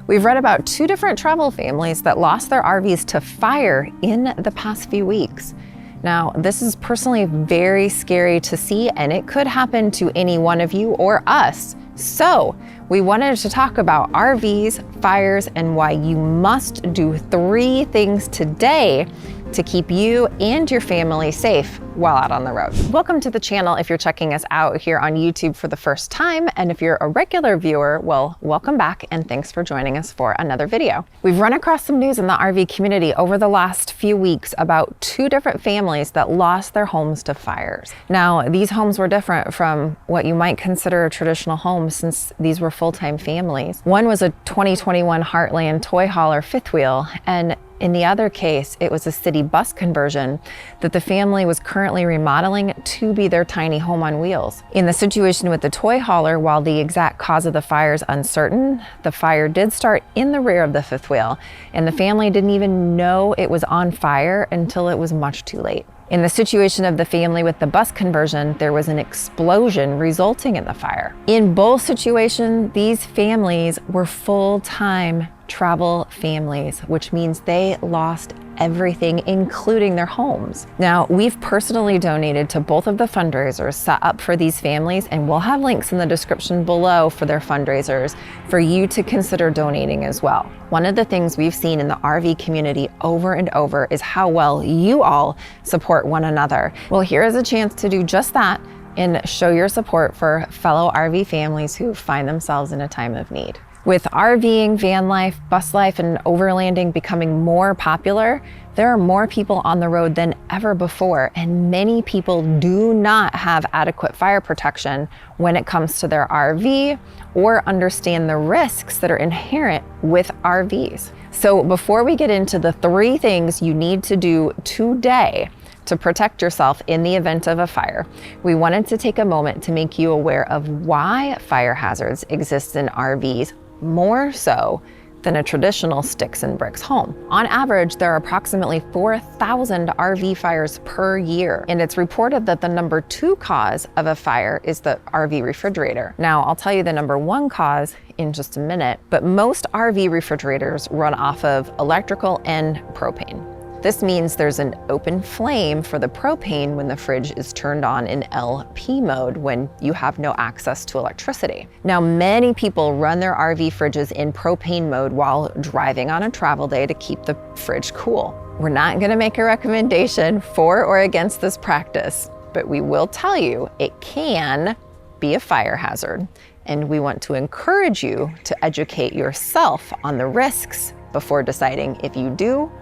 We've read about 2 different travel families that lost their RVs to fire in the past few weeks. Now, this is personally very scary to see, and it could happen to any one of you or us. So we wanted to talk about RVs, fires, and why you must do 3 things today to keep you and your family safe while out on the road. Welcome to the channel if you're checking us out here on YouTube for the first time, and if you're a regular viewer, well, welcome back and thanks for joining us for another video. We've run across some news in the RV community over the last few weeks about 2 different families that lost their homes to fires. Now, these homes were different from what you might consider a traditional home since these were full-time families. One was a 2021 Heartland toy hauler 5th wheel, and in the other case, it was a city bus conversion that the family was currently remodeling to be their tiny home on wheels. In the situation with the toy hauler, while the exact cause of the fire is uncertain, the fire did start in the rear of the 5th wheel, and the family didn't even know it was on fire until it was much too late. In the situation of the family with the bus conversion, there was an explosion resulting in the fire. In both situations, these families were full-time travel families, which means they lost everything, including their homes. Now, we've personally donated to both of the fundraisers set up for these families, and we'll have links in the description below for their fundraisers for you to consider donating as well. One of the things we've seen in the RV community over and over is how well you all support one another. Well, here is a chance to do just that and show your support for fellow RV families who find themselves in a time of need. With RVing, van life, bus life, and overlanding becoming more popular, there are more people on the road than ever before, and many people do not have adequate fire protection when it comes to their RV or understand the risks that are inherent with RVs. So before we get into the 3 things you need to do today to protect yourself in the event of a fire, we wanted to take a moment to make you aware of why fire hazards exist in RVs more so than a traditional sticks and bricks home. On average, there are approximately 4,000 RV fires per year, and it's reported that the number 2 cause of a fire is the RV refrigerator. Now, I'll tell you the number 1 cause in just a minute, but most RV refrigerators run off of electrical and propane. This means there's an open flame for the propane when the fridge is turned on in LP mode when you have no access to electricity. Now, many people run their RV fridges in propane mode while driving on a travel day to keep the fridge cool. We're not gonna make a recommendation for or against this practice, but we will tell you it can be a fire hazard, and we want to encourage you to educate yourself on the risks before deciding if you do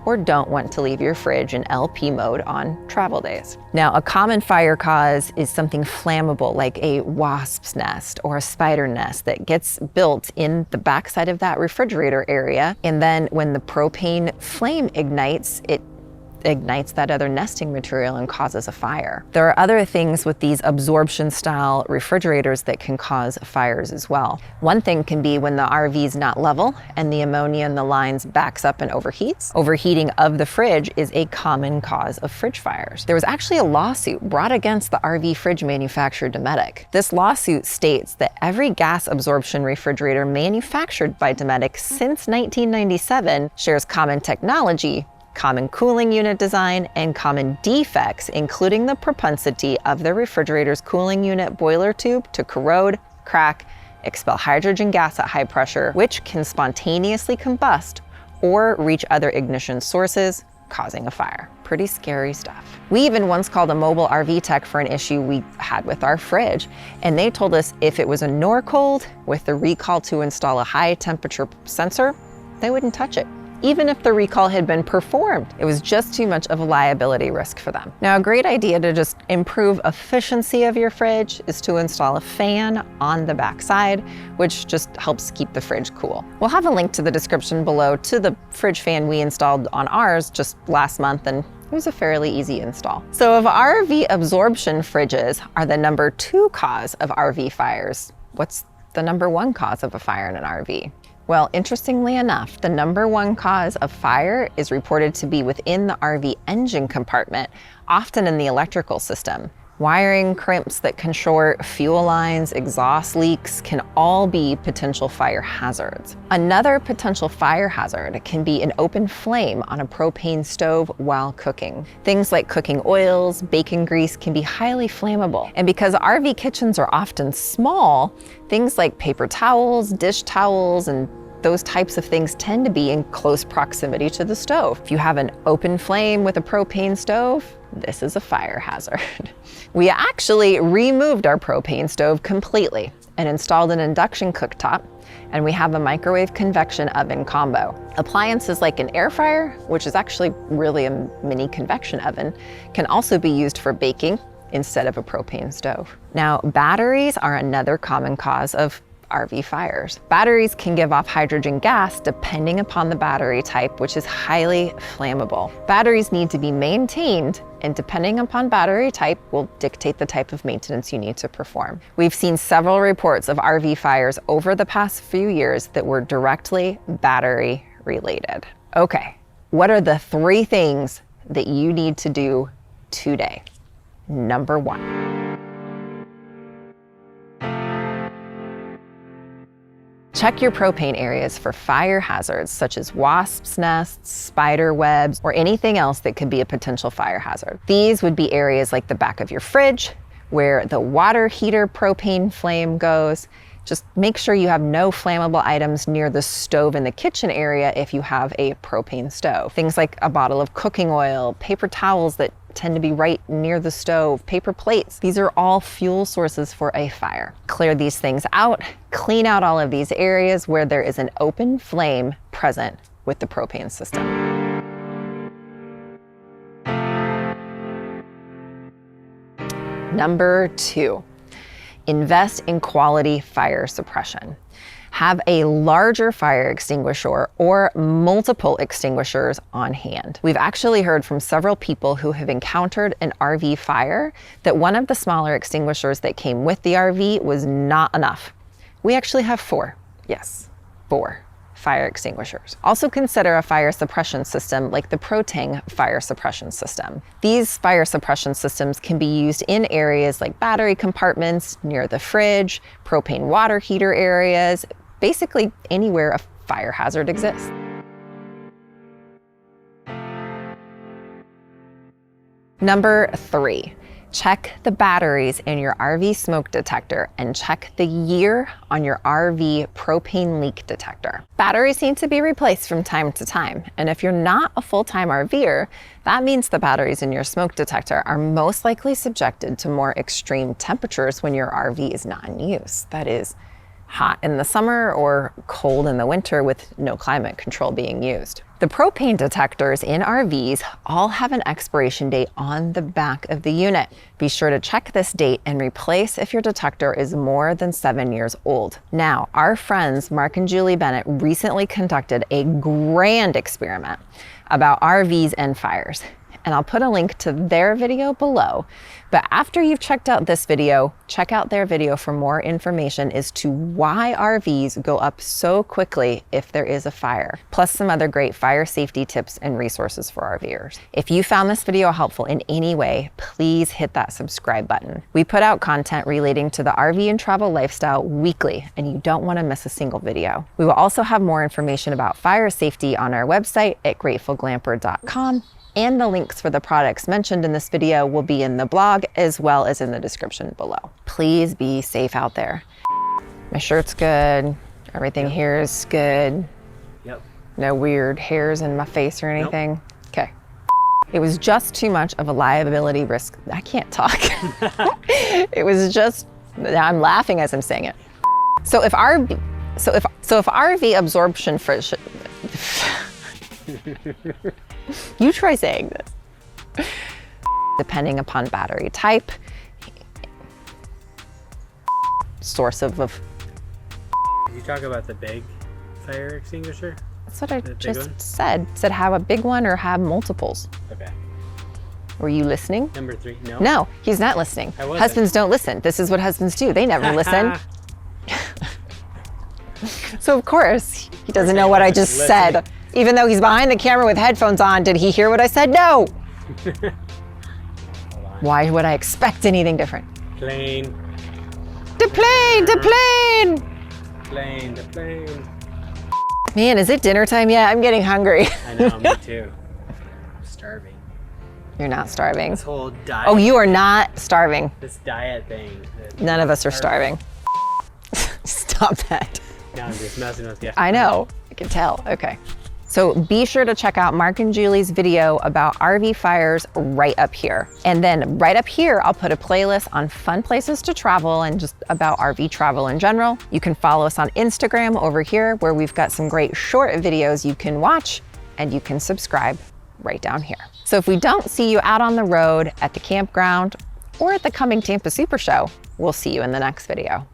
or don't want to leave your fridge in LP mode on travel days. Now, a common fire cause is something flammable like a wasp's nest or a spider nest that gets built in the backside of that refrigerator area. And then when the propane flame ignites, it ignites that other nesting material and causes a fire. There are other things with these absorption style refrigerators that can cause fires as well. One thing can be when the RV is not level and the ammonia in the lines backs up and overheats. Overheating of the fridge is a common cause of fridge fires. There was actually a lawsuit brought against the RV fridge manufacturer Dometic. This lawsuit states that every gas absorption refrigerator manufactured by Dometic since 1997 shares common technology, common cooling unit design, and common defects, including the propensity of the refrigerator's cooling unit boiler tube to corrode, crack, expel hydrogen gas at high pressure, which can spontaneously combust or reach other ignition sources, causing a fire. Pretty scary stuff. We even once called a mobile RV tech for an issue we had with our fridge, and they told us if it was a Norcold with the recall to install a high temperature sensor, they wouldn't touch it. Even if the recall had been performed, it was just too much of a liability risk for them. Now, a great idea to just improve efficiency of your fridge is to install a fan on the back side, which just helps keep the fridge cool. We'll have a link to the description below to the fridge fan we installed on ours just last month, and it was a fairly easy install. So if RV absorption fridges are the number 2 cause of RV fires, what's the number 1 cause of a fire in an RV? Well, interestingly enough, the number 1 cause of fire is reported to be within the RV engine compartment, often in the electrical system. Wiring crimps that can short, fuel lines, exhaust leaks can all be potential fire hazards. Another potential fire hazard can be an open flame on a propane stove while cooking. Things like cooking oils, bacon grease can be highly flammable. And because RV kitchens are often small, things like paper towels, dish towels, and those types of things tend to be in close proximity to the stove. If you have an open flame with a propane stove, this is a fire hazard. We actually removed our propane stove completely and installed an induction cooktop, and we have a microwave convection oven combo. Appliances like an air fryer, which is actually really a mini convection oven, can also be used for baking instead of a propane stove. Now, batteries are another common cause of RV fires. Batteries can give off hydrogen gas depending upon the battery type, which is highly flammable. Batteries need to be maintained, and depending upon battery type will dictate the type of maintenance you need to perform. We've seen several reports of RV fires over the past few years that were directly battery related. Okay, what are the 3 things that you need to do today? Number 1. Check your propane areas for fire hazards such as wasps' nests, spider webs, or anything else that could be a potential fire hazard. These would be areas like the back of your fridge, where the water heater propane flame goes. Just make sure you have no flammable items near the stove in the kitchen area if you have a propane stove. Things like a bottle of cooking oil, paper towels that tend to be right near the stove, paper plates. These are all fuel sources for a fire. Clear these things out, clean out all of these areas where there is an open flame present with the propane system. Number 2, invest in quality fire suppression. Have a larger fire extinguisher or multiple extinguishers on hand. We've actually heard from several people who have encountered an RV fire that one of the smaller extinguishers that came with the RV was not enough. We actually have 4, yes, 4 fire extinguishers. Also consider a fire suppression system like the Protang fire suppression system. These fire suppression systems can be used in areas like battery compartments, near the fridge, propane water heater areas, basically anywhere a fire hazard exists. Number 3, check the batteries in your RV smoke detector and check the year on your RV propane leak detector. Batteries need to be replaced from time to time, and if you're not a full-time RVer, that means the batteries in your smoke detector are most likely subjected to more extreme temperatures when your RV is not in use. That is, hot in the summer or cold in the winter with no climate control being used. The propane detectors in RVs all have an expiration date on the back of the unit. Be sure to check this date and replace if your detector is more than 7 years old. Now, our friends Mark and Julie Bennett recently conducted a grand experiment about RVs and fires, and I'll put a link to their video below. But after you've checked out this video, check out their video for more information as to why RVs go up so quickly if there is a fire, plus some other great fire safety tips and resources for RVers. If you found this video helpful in any way, please hit that subscribe button. We put out content relating to the RV and travel lifestyle weekly, and you don't want to miss a single video. We will also have more information about fire safety on our website at gratefulglamper.com. And the links for the products mentioned in this video will be in the blog as well as in the description below. Please be safe out there. My shirt's good. Everything here is good. Yep. No weird hairs in my face or anything. Nope. Okay. It was just too much of a liability risk. I can't talk. It was just, I'm laughing as I'm saying it. So if RV absorption you try saying this. Depending upon battery type, source of Did you talk about the big fire extinguisher? That's what I just said. Said have a big one or have multiples. Okay. Were you listening? Number 3, no. No, he's not listening. I wasn't. Husbands don't listen. This is what husbands do. They never listen. So of course, he doesn't know what I just said. Even though he's behind the camera with headphones on, did he hear what I said? No. Hold on. Why would I expect anything different? Plane. The plane, the plane! Plane, the plane. Man, is it dinner time yet? I'm getting hungry. I know, me too. I'm starving. You're not starving. This whole diet. Oh, you are not starving. This diet thing. None of us are starving. Stop that. No, I'm just messing with you. I know, I can tell, okay. So be sure to check out Mark and Julie's video about RV fires right up here. And then right up here, I'll put a playlist on fun places to travel and just about RV travel in general. You can follow us on Instagram over here where we've got some great short videos you can watch, and you can subscribe right down here. So if we don't see you out on the road, at the campground, or at the coming Tampa Super Show, we'll see you in the next video.